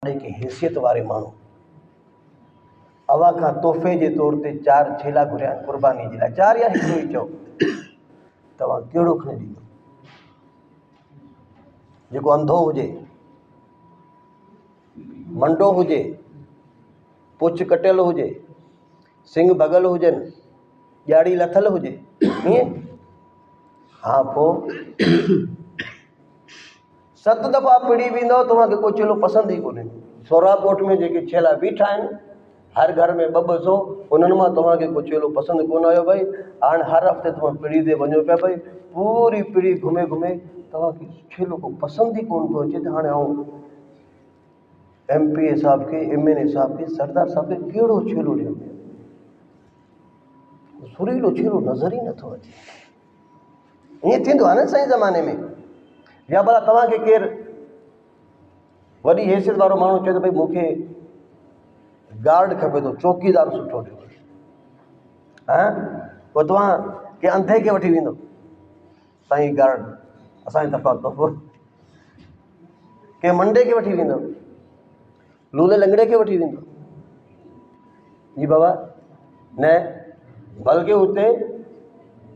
की हैसियत वारे माण्हू अवा खां तोहफ़े जे तौर ते 4 छेला घुरिया आहिनि क़ुर्बानी जे लाइ। 4 या हिकिड़ो ई चओ, तव्हां कहिड़ो खणी ॾींदो? जेको अंधो हुजे, मंडो हुजे, पुछ कटियल हुजे, सिंग भॻल हुजनि, ॼाड़ी लथल हुजे, ईअं? हा, पोइ 7 दफ़ा पिड़ी वेंदव तव्हांखे को चेलो पसंदि ई कोन्हे। सोराकोट में जेके छेला बीठा आहिनि, हर घर में 200 उन्हनि मां तव्हांखे को चेलो पसंदि कोन आयो भई। हाणे हर हफ़्ते तव्हां पिड़ी ते वञो पिया भई, पूरी पिड़ी घुमे घुमे तव्हांखे छेलो को पसंदि ई कोन थो अचे। त हाणे आऊं MP साहब खे, MNA साहब खे, सरदार साहब खे कहिड़ो छेलो ॾियो? सुरीलो छेलो नज़र ई नथो अचे। ईअं थींदो आहे न साईं ज़माने में। या भला तव्हांखे केरु वॾी हैसियत वारो माण्हू चए थो भई मूंखे गार्ड खपे थो, चौकीदार सुठो ॾियो। हां, पोइ तव्हां के अंधे खे वठी वेंदो, साईं गार्ड असांजी तरफ़ां तोहफ़ो। के मंडे खे वठी वेंदो, लूले लंगड़े खे वठी वेंदो। जी बाबा न, बल्कि उते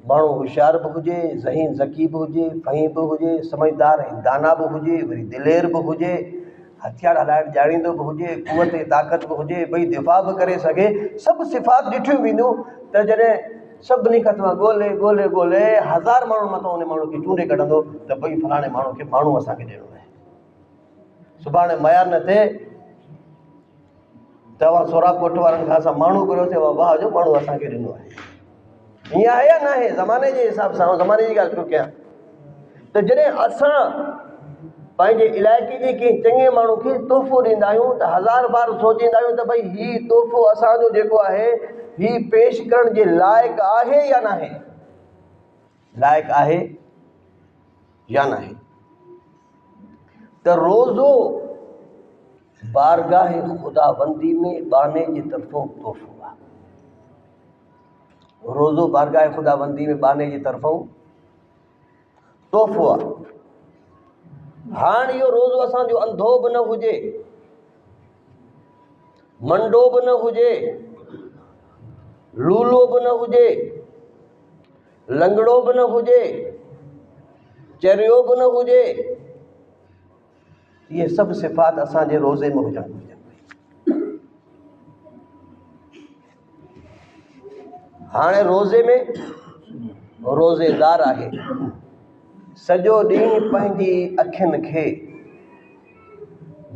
माण्हू होशियार बि हुजे, ज़हीन ज़की बि हुजे, फ़हीम बि हुजे, समझदार ऐं दाना बि हुजे, वरी दिलेर बि हुजे, हथियार हलाइण ॼाणींदो बि हुजे, क़ुवत ऐं ताक़त बि हुजे, भई दिफ़ा बि करे सघे। सभु सिफ़ात ॾिठियूं वेंदियूं त जॾहिं सभिनी खां तव्हां ॻोल्हे ॻोल्हे ॻोल्हे 1000 माण्हुनि मां तव्हां उन माण्हू खे चूंडे कढंदो त भई फलाणे माण्हू खे माण्हू असांखे ॾियणो आहे। सुभाणे मयार न थिए तव्हां सोराकोट वारनि खां असां माण्हू घुरियोसीं, वाह जो माण्हू असांखे ॾिनो आहे। ईअं आहे या न आहे? ज़माने जे हिसाब सां, ज़माने जी ॻाल्हि पियो कयां। त जॾहिं असां पंहिंजे इलाइक़े जे कंहिं चङे माण्हू खे तोहफ़ो ॾींदा आहियूं त 1000 बार सोचींदा आहियूं त भई हीउ तोहफ़ो असांजो जेको आहे हीउ पेश करण जे लाइक़ु आहे या न आहे, लाइक़ु आहे या न आहे। त रोज़ो बारगाह ख़ुदाबंदी में बाने जी तरफ़ों तोहफ़ो आहे। रोज़ो बारगाह ख़ुदाबंदी में बाने जी तरफ़ों तोहफ़ो आहे। हाणे इहो रोज़ो असांजो अंधो बि न हुजे, मंडो बि न हुजे, लूलो बि न हुजे, लंगड़ो बि न हुजे, चरियो बि न हुजे, इहे सभु सिफ़ात असांजे रोज़े में हुजणु घुरिजनि। हाणे रोज़े में रोज़ेदार आहे, सॼो ॾींहुं पंहिंजी अखियुनि खे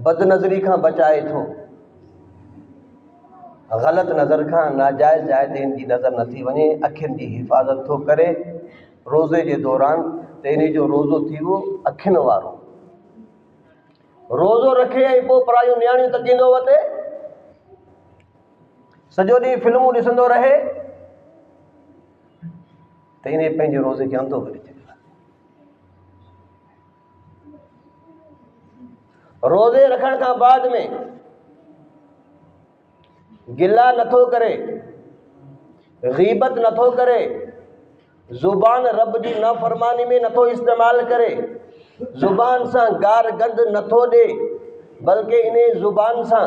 बदनज़री खां बचाए थो, ग़लति नज़र खां, नाजाइज़ जाइ ते इन जी नज़र नथी वञे, अखियुनि जी हिफ़ाज़त थो करे रोज़े जे दौरान। त इन जो रोज़ो थी वियो अखियुनि वारो। रोज़ो रखे ऐं पोइ परायूं नियाणियूं तकींदो वठे, सॼो ॾींहुं फिल्मूं ॾिसंदो रहे, त इन पंहिंजे रोज़े खे अंधो करे छॾियो। रोज़े रखण खां बाद में गिला नथो करे, ग़ीबत नथो करे, ज़ुबान रब जी नाफ़रमानी में नथो इस्तेमालु करे, ज़ुबान सां गार गंद नथो ॾे, बल्कि इन ज़ुबान सां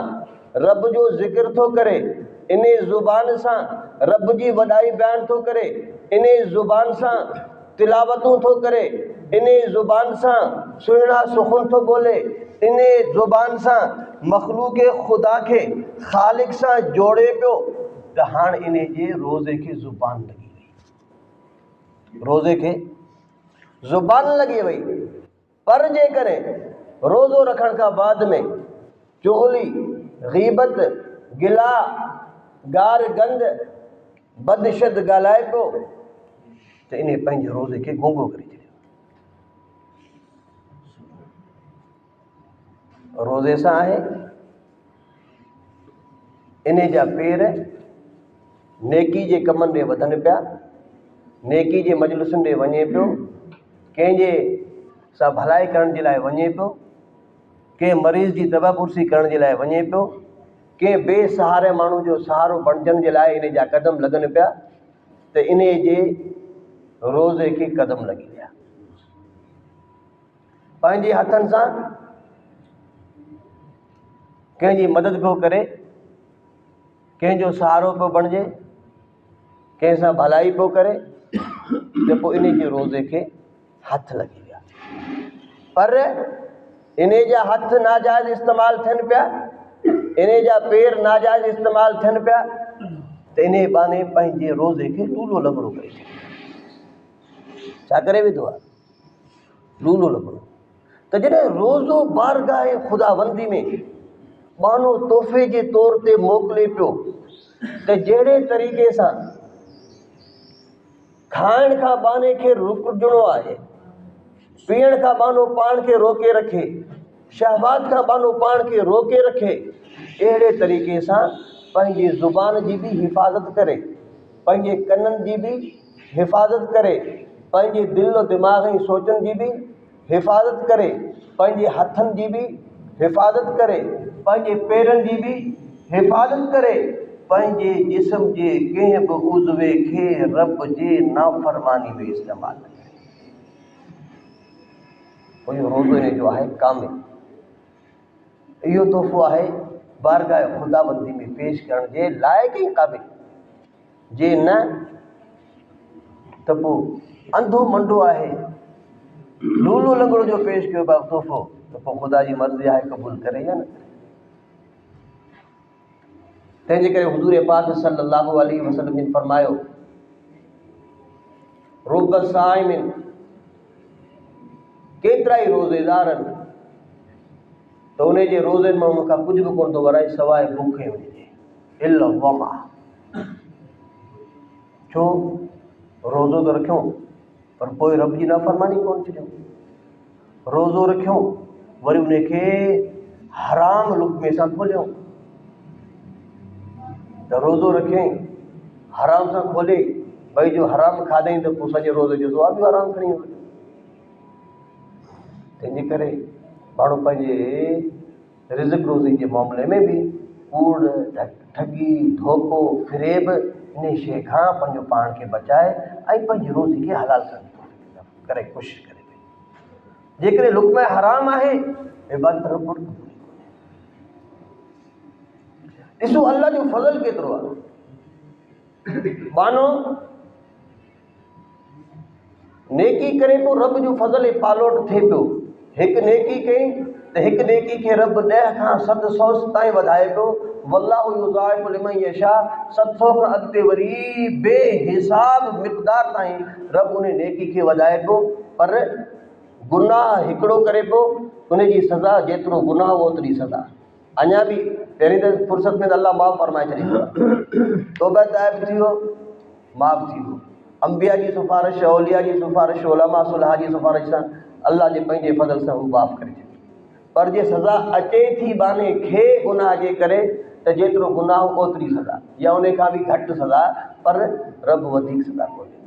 रब जो ज़िक्र थो करे, इन ज़ुबान सां रब जी वॾाई बयानु थो करे, इन ज़ुबान सां तिलावतूं थो करे, इन ज़ुबान सां सुहिणा सुख़ुन थो ॿोले, इन ज़ुबान सां मख़लूक़ ख़ुदा खे ख़ालिक सां जोड़े पियो। त हाणे इन जे रोज़े खे ज़ुबान लॻी वई, रोज़े खे ज़ुबान लॻी वई। पर जेकॾहिं रोज़ो रखण खां बाद में चुगली, ग़ीबत, गिला, गार गंद, बदशद ॻाल्हाए पियो, त इन पंहिंजे रोज़े खे गूंगो करे छॾियो। रोज़े सां आहे इन जा पेर नेकी जे कमनि ॾे वधनि पिया, नेकी जे मजलिसुनि ॾे वञे पियो, कंहिंजे सां भलाई करण जे लाइ वञे पियो, कंहिं मरीज़ जी दवा पुरसी करण जे लाइ वञे पियो, कंहिं बेसहारे माण्हू जो सहारो बणजण जे लाइ इन जा क़दम लॻनि पिया। त इन जे रोज़े खे क़दम लॻी विया। पंहिंजे हथनि सां कंहिंजी मदद पियो करे, कंहिंजो सहारो पियो बणिजे, कंहिं सां भलाई पियो करे, त पोइ इन जे रोज़े खे हथ लॻी विया। पर इन जा हथ नाजाइज़ इस्तेमालु थियनि पिया, इन जा पेर नाजाइज़ इस्तेमालु थियनि पिया, त इन बहाने पंहिंजे रोज़े खे लूलो लंगड़ो करे छॾियो। छा करे विधो आहे? लूलो लंगड़ो। त जॾहिं रोज़ो बारगाह ख़ुदाबंदी में बानो तोहफ़े जे तौर ते मोकिले पियो, त जहिड़े तरीक़े सां खाइण खां बाने खे रुकजणो आहे, पीअण खां बानो पाण खे रोके रखे, शहवात खां बानो पाण खे रोके रखे, अहिड़े तरीक़े सां पंहिंजी ज़ुबान जी बि हिफ़ाज़त करे, पंहिंजे कननि जी बि हिफ़ाज़त करे, पंहिंजे दिल दिमाग़ ऐं सोचनि जी बि हिफ़ाज़त करे, पंहिंजे हथनि जी बि हिफ़ाज़त करे, पंहिंजे पेरनि जी बि हिफ़ाज़त करे, पंहिंजे जिस्म जे कंहिं बि उज़वे खे रब जे नाफ़रमानी में इस्तेमालु न करे। पोइ इहो रोज़ो इन जो आहे कामिल। इहो तोहफ़ो आहे बारगाह ख़ुदाबंदी में पेश करण जे लाइक़ ई क़ाबिल। जे न त पोइ अंधो मंडो आहे, लूलो लंगड़ो जो पेश कयो पिया तोहफ़ो, त पोइ ख़ुदा जी मर्ज़ी आहे क़बूल करे या न करे। तंहिंजे करे हुज़ूर पाक सल्लल्लाहु अलैहि वसल्लम ने फरमायो, रुब साइमिन, केतिरा ई रोज़ेदारनि, त उन जे रोज़े मां उनखां कुझु बि कोन थो वराए सवाइ बुखे वञिजे, इल्ला वमा। छो? रोज़ो त रखियो पर पोइ रब जी नाफ़रमानी कोन छॾियो। रोज़ो रखियो वरी उनखे हराम लुक़्मे सां खोलियो। त रोज़ो रखियईं हराम सां खोले, भई जो हराम खाधई त पोइ सॼे रोज़े जो सुवाब बि हराम खणी वियो। तंहिंजे करे माण्हू पंहिंजे रिज़्क़ रोज़ी जे मामले में बि कूड़, ठगी, धोखो, फिरेब इन शइ खां पंहिंजो पाण खे बचाए ऐं पंहिंजी रोज़ी खे हलाल करे कोशिशि करे पई। जेकॾहिं लुक़्मा हराम आहे इबादत रब वटि ॾिसो अल्लाह जो फज़ल केतिरो आहे। मानो नेकी करे पोइ रब जो फज़ल पालोट थिए पियो। हिकु नेकी कई त हिकु नेकी खे रब 10 खां 700 ताईं वधाए पियो। वल्लाहु युज़ाइफ़ु लिमन यशा, 700 खां अॻिते वरी बेहिसाब मिक़दार ताईं रब उन नेकी खे वधाए पियो। पर गुनाह हिकिड़ो करे पियो, उनजी सज़ा जेतिरो गुनाह ओतिरी सज़ा। अञा बि पहिरीं त फ़ुर्सत में त अलाह माफ़ फरमाए छॾींदो आहे, तौबा ताइब थी वियो माफ़ थी वियो। अंबिया जी सिफ़ारिश, औलिया जी सिफ़ारिश, उलमा सुलहा जी सिफ़ारिश सां अल्लाह जे पंहिंजे फज़ल सां हू माफ़ करे छॾींदो। पर जे सज़ा अचे थी बाने खे गुनाह जे करे त जेतिरो गुनाह ओतिरी सज़ा, या उन खां बि घटि सज़ा, पर रब वधीक सज़ा कोन्हे।